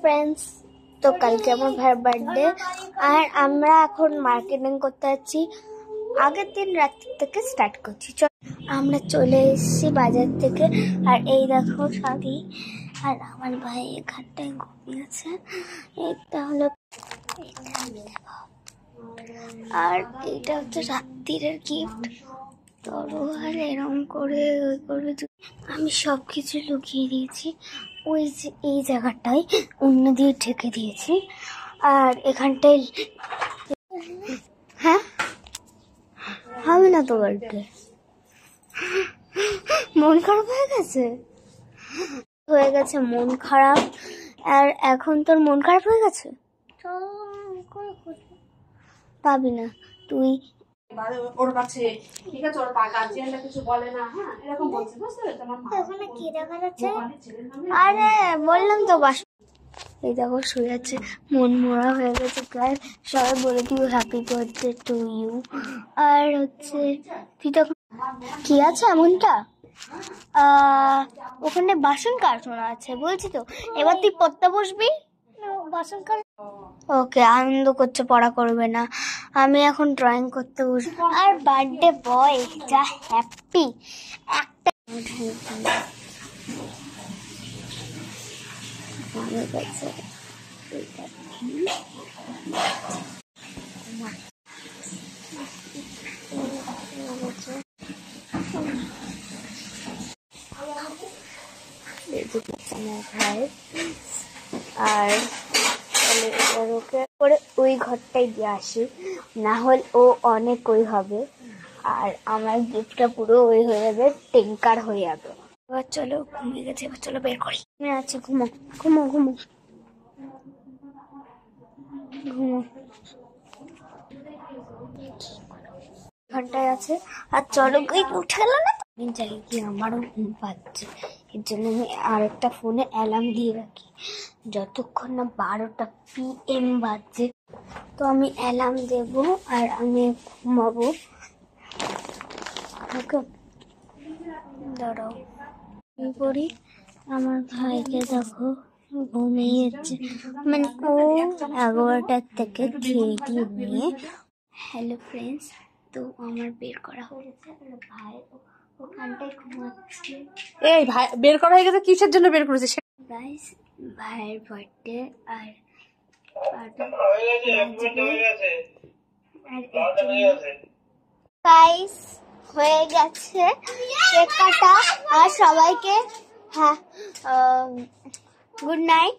Friends, তো কালকে আমার ভাইয়ের বার্থডে আর আমরা এখন মার্কেটিং করতে যাচ্ছি। আগের দিন রাত থেকে স্টার্ট করছি। আমরা চলে এসেছি বাজার থেকে আর এই দেখো শাড়ি, আর আমার ভাই এখানটায় ঘুমিয়েছে। এটা হলো আর এইটা হচ্ছে রাত্রিরের গিফট। আর এরকম করে ওই করে আমি সবকিছু লুকিয়ে দিয়েছি ওই যে এই জায়গাটায় অন্য দিয়ে ঢেকে দিয়েছি। আর এখানটায় হ্যাঁ হবে না তো বার্থডে। মন খারাপ হয়ে গেছে মন খারাপ। আর এখন তোর মন খারাপ হয়ে গেছে, পাবি না তুই ওর কাছে, ঠিক আছে? ওর গার্জিয়ানরা কিছু বলে না, হ্যাঁ এরকম বলছে, বুঝতে পেরেছো? তোমার মা ওখানে কি দেখা যাচ্ছে? আরে বললাম তো বাস। এই দেখো শুয়ে আছে, মন মরা হয়ে গেছে প্রায়। সবাই বলে দিও হ্যাপি বার্থডে টু ইউ। আর হচ্ছে তুই তখন কি আছে এমনটা ওখানে বাসন কারখানা আছে বলছি তো। এবার তুই পড়তে বসবি, বাসন কার। ওকে, আনন্দ করছে, পড়া করবে না। আমি এখন ড্রয়িং করতে বসবো। আর বার্থডে বয় যা হ্যাপি একটা ভাই। আর ওকে করে ওই ঘরটাই দিয়ে আসি, না হলে ও অনেক ওই হবে আর আমার গিফটটা পুরো ওই হয়ে যাবে, টেঙ্কার হয়ে যাবে। এবার চলো, ঘুমিয়ে গেছে, এবার চলো বের করি। আমি আছি, ঘুমো ঘুমো ঘুমো ঘুমো। ঘন্টায় আছে আর চলো উঠে গেল না। আমি চাই কি আমারও ঘুম পাচ্ছে, এর জন্য আমি আরেকটা ফোনে অ্যালার্ম দিয়ে রাখি যতক্ষণ না 12টা PM বাজছে। তো আমি অ্যালার্ম দেবো আর আমি ঘুমাবো। ওকে দাঁড়াও কি করি। আমার ভাইকে দেখো ঘুমিয়েছে, মানে ও 11টার থেকে খেয়ে নিয়ে। হ্যালো ফ্রেন্ডস, তো আমার বের করা হয়েছে আর ভাই ওখানটায় ঘুমাচ্ছে। এই ভাই বের করা হয়ে গেছে, কিসের জন্য বের করেছে? গাইস ভাইয়ের বার্থডে আর গাইস হয়ে গেছে কেক কাটা। আর সবাইকে হ্যাঁ গুড নাইট।